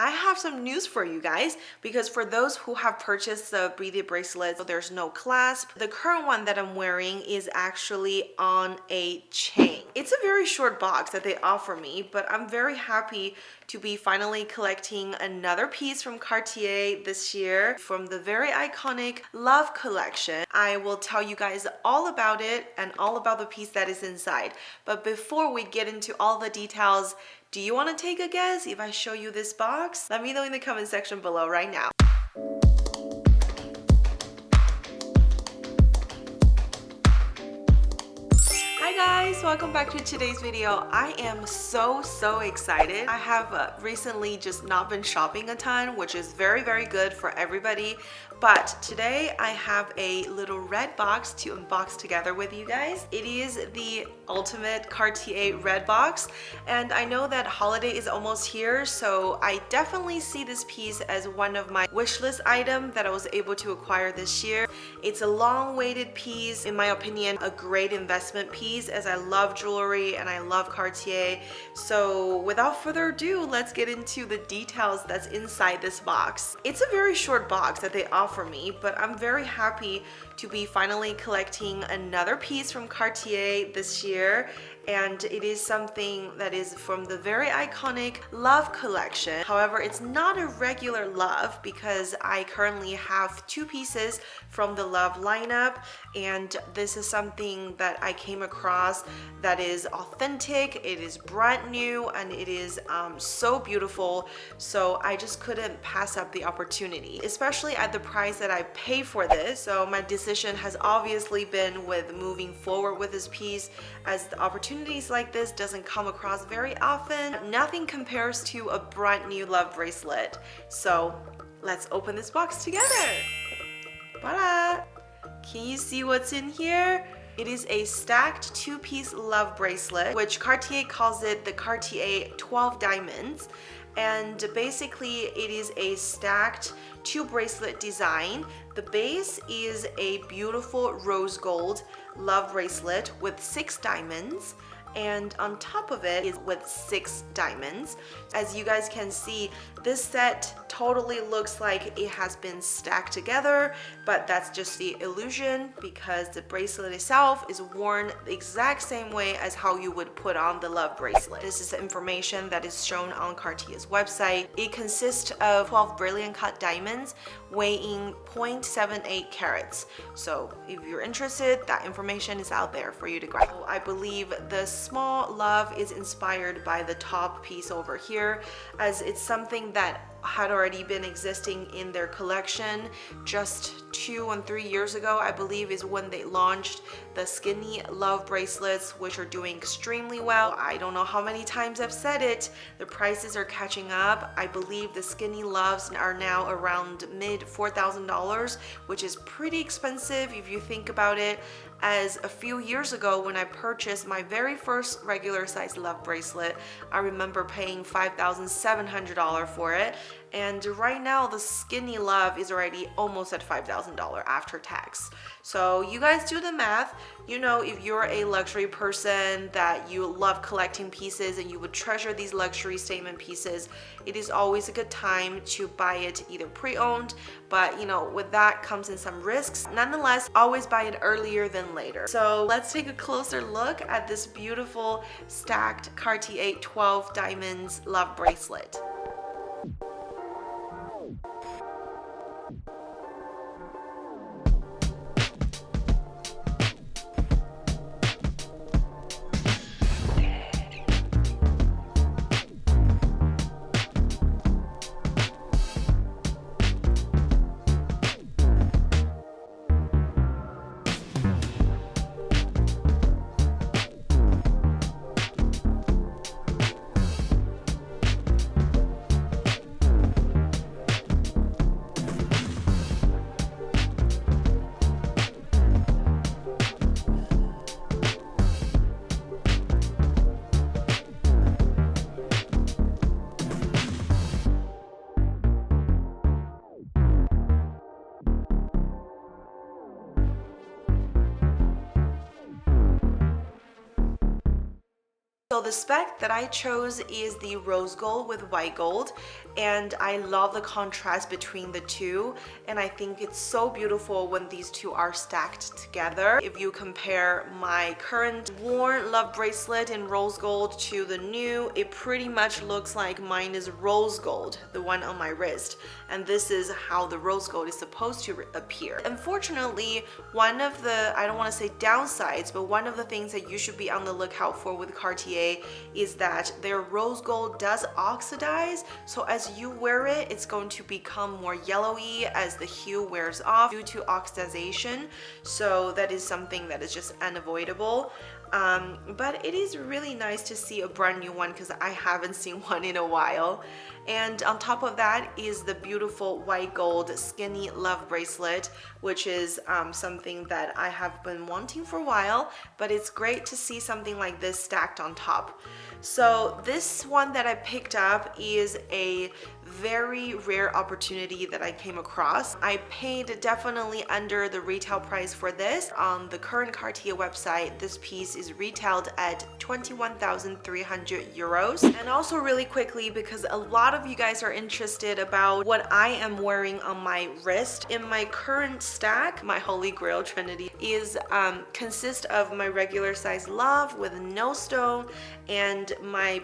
I have some news for you guys, because for those who have purchased the Breathe bracelet, so there's no clasp. The current one that I'm wearing is actually on a chain. It's a very short box that they offer me, but I'm very happy to be finally collecting another piece from Cartier this year from the very iconic Love collection. I will tell you guys all about it and all about the piece that is inside. But before we get into all the details, do you want to take a guess if I show you this box? Let me know in the comment section below right now. Hi guys, welcome back to today's video. I am so excited. I have recently just not been shopping a ton, which is very good for everybody. But today I have a little red box to unbox together with you guys. It is the ultimate Cartier red box, and I know that holiday is almost here, so I definitely see this piece as one of my wish list items that I was able to acquire this year. It's a long-awaited piece, in my opinion, a great investment piece, as I love jewelry and I love Cartier. So without further ado, let's get into the details that's inside this box. It's a very short box that they offer me, but I'm very happy to be finally collecting another piece from Cartier this year, and it is something that is from the very iconic Love collection. However, it's not a regular Love because I currently have two pieces from the Love lineup, and this is something that I came across that is authentic, it is brand new, and it is so beautiful. So I just couldn't pass up the opportunity, especially at the price that I pay for this. So my decision has obviously been with moving forward with this piece, as the opportunities like this doesn't come across very often. Nothing compares to a brand new Love bracelet. So let's open this box together. Voila! Can you see what's in here? It is a stacked two-piece Love bracelet, which Cartier calls it the Cartier 12 diamonds. And basically it is a stacked two bracelet design. The base is a beautiful rose gold Love bracelet with 6 diamonds, and on top of it is with 6 diamonds. As you guys can see, this set totally looks like it has been stacked together, but that's just the illusion because the bracelet itself is worn the exact same way as how you would put on the Love bracelet. This is information that is shown on Cartier's website. It consists of 12 brilliant cut diamonds weighing 0.78 carats. So if you're interested, that information is out there for you to grab. I believe the small Love is inspired by the top piece over here, as it's something that had already been existing in their collection. Just 2 and 3 years ago, I believe, is when they launched the skinny Love bracelets, which are doing extremely well. I don't know how many times I've said it, the prices are catching up. I believe the skinny Loves are now around mid $4,000, which is pretty expensive if you think about it, as a few years ago when I purchased my very first regular size Love bracelet, I remember paying $5,700 for it. And right now the skinny Love is already almost at $5,000 after tax. So you guys do the math. You know, if you're a luxury person that you love collecting pieces and you would treasure these luxury statement pieces, it is always a good time to buy it either pre-owned, but you know, with that comes in some risks. Nonetheless, always buy it earlier than later. So let's take a closer look at this beautiful stacked Cartier 12 diamonds Love bracelet. So the spec that I chose is the rose gold with white gold. and I love the contrast between the two, and I think it's so beautiful when these two are stacked together. If you compare my current worn Love bracelet in rose gold to the new, it pretty much looks like mine is rose gold, the one on my wrist, and this is how the rose gold is supposed to appear. Unfortunately, one of the, I don't want to say downsides, but one of the things that you should be on the lookout for with Cartier is that their rose gold does oxidize, so as you wear it, it's going to become more yellowy as the hue wears off due to oxidation. So that is something that is just unavoidable. But it is really nice to see a brand new one because I haven't seen one in a while. And on top of that is the beautiful white gold skinny Love bracelet, which is something that I have been wanting for a while, but it's great to see something like this stacked on top. So this one that I picked up is a very rare opportunity that I came across. I paid definitely under the retail price for this. On the current Cartier website, this piece is retailed at 21,300 euros. And also really quickly, because a lot of you guys are interested about what I am wearing on my wrist. In my current stack, my holy grail trinity is consists of my regular size Love with no stone and my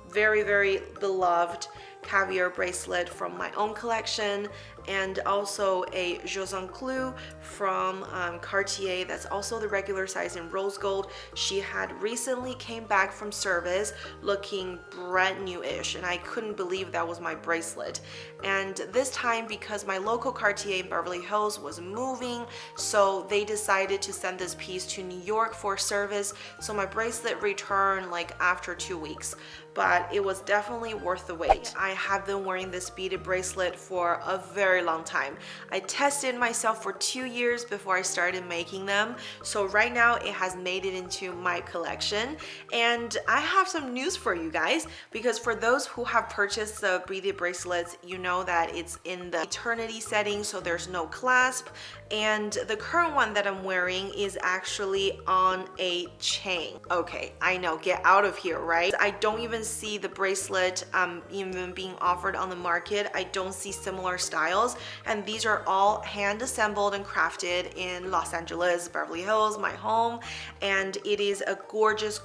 very beloved caviar bracelet from my own collection, and also a Joson Clou from Cartier that's also the regular size in rose gold. She had recently came back from service looking brand new-ish, and I couldn't believe that was my bracelet. And this time, because my local Cartier in Beverly Hills was moving, so they decided to send this piece to New York for service, so my bracelet returned like after 2 weeks. But it was definitely worth the wait. I have been wearing this beaded bracelet for a very long time. I tested myself for 2 years before I started making them. So right now it has made it into my collection. And I have some news for you guys, because for those who have purchased the beaded bracelets, you know that it's in the eternity setting, so there's no clasp. And the current one that I'm wearing is actually on a chain. Okay, I know, get out of here, right? I don't even see the bracelet even being offered on the market. I don't see similar styles, and these are all hand assembled and crafted in Los Angeles, Beverly Hills, my home. And it is a gorgeous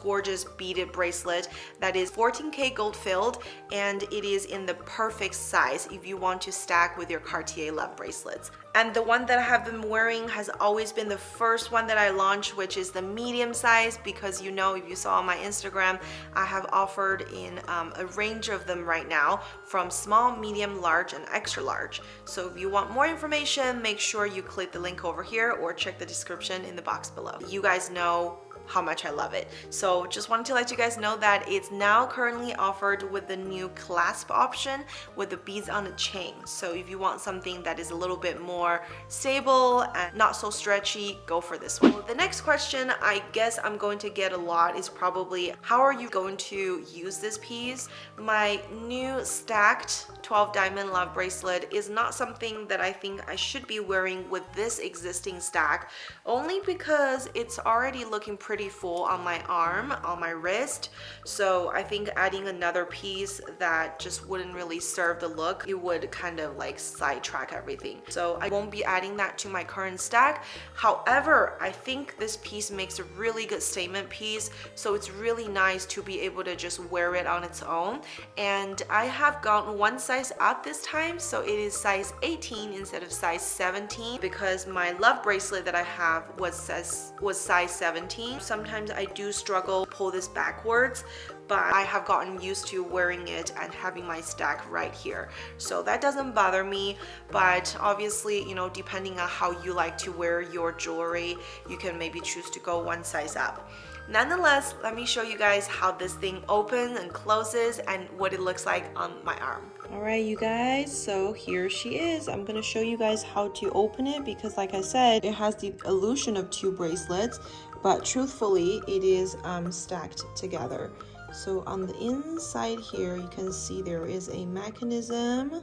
beaded bracelet that is 14K gold filled, and it is in the perfect size if you want to stack with your Cartier Love bracelets. And the one that I have been wearing has always been the first one that I launched, which is the medium size, because you know, if you saw on my Instagram, I have offered in a range of them right now, from small, medium, large, and extra large. So if you want more information, make sure you click the link over here or check the description in the box below. You guys know how much I love it. So just wanted to let you guys know that it's now currently offered with the new clasp option with the beads on a chain. So if you want something that is a little bit more stable and not so stretchy, go for this one. The next question I guess I'm going to get a lot is probably, how are you going to use this piece? My new stacked 12 diamond Love bracelet is not something that I think I should be wearing with this existing stack, only because it's already looking pretty full on my arm, on my wrist. So I think adding another piece that just wouldn't really serve the look, it would kind of like sidetrack everything. So I won't be adding that to my current stack. However, I think this piece makes a really good statement piece, so it's really nice to be able to just wear it on its own. And I have gone one size up this time, so it is size 18 instead of size 17, because my Love bracelet that I have was size 17. Sometimes I do struggle to pull this backwards, but I have gotten used to wearing it and having my stack right here, so that doesn't bother me. But obviously, you know, depending on how you like to wear your jewelry, you can maybe choose to go one size up. Nonetheless, let me show you guys how this thing opens and closes and what it looks like on my arm. Alright you guys, so here she is. I'm gonna show you guys how to open it, because like I said, it has the illusion of two bracelets, but truthfully it is stacked together. So on the inside here, you can see there is a mechanism,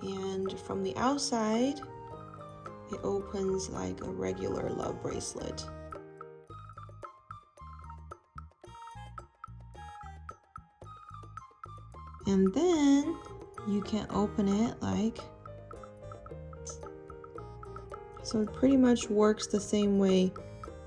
and from the outside it opens like a regular Love bracelet. And then you can open it like so. It pretty much works the same way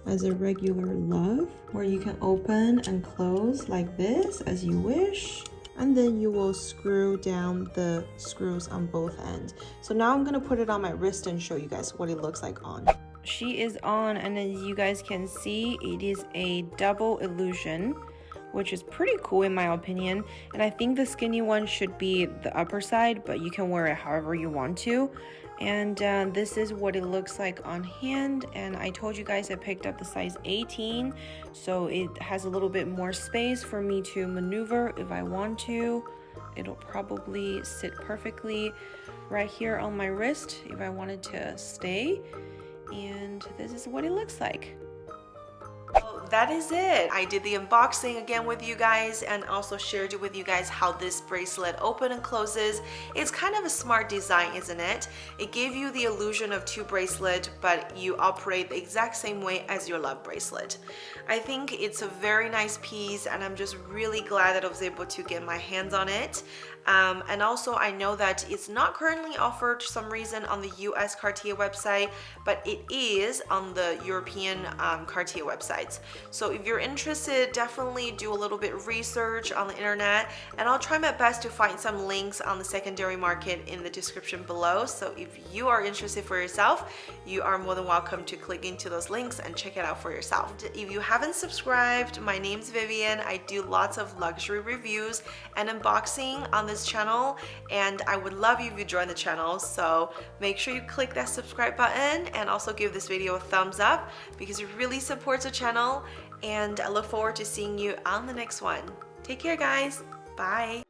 as a regular Love, where you can open and close like this as you wish, and then you will screw down the screws on both ends. So now I'm gonna put it on my wrist and show you guys what it looks like on. She is on, and as you guys can see, it is a double illusion, which is pretty cool in my opinion. And I think the skinny one should be the upper side, but you can wear it however you want to. And this is what it looks like on hand. And I told you guys I picked up the size 18, so it has a little bit more space for me to maneuver if I want to. It'll probably sit perfectly right here on my wrist if I wanted to stay. And this is what it looks like. Well, that is it. I did the unboxing again with you guys and also shared with you guys how this bracelet opens and closes. It's kind of a smart design, isn't it? It gave you the illusion of two bracelets, but you operate the exact same way as your Love bracelet. I think it's a very nice piece, and I'm just really glad that I was able to get my hands on it. And also I know that it's not currently offered for some reason on the US Cartier website, but it is on the European Cartier websites. So if you're interested, definitely do a little bit of research on the internet, and I'll try my best to find some links on the secondary market in the description below. So if you are interested for yourself, you are more than welcome to click into those links and check it out for yourself. If you haven't subscribed, my name's Vivian. I do lots of luxury reviews and unboxing on this channel, and I would love you if you join the channel. So make sure you click that subscribe button and also give this video a thumbs up because it really supports the channel, and I look forward to seeing you on the next one. Take care, guys. Bye.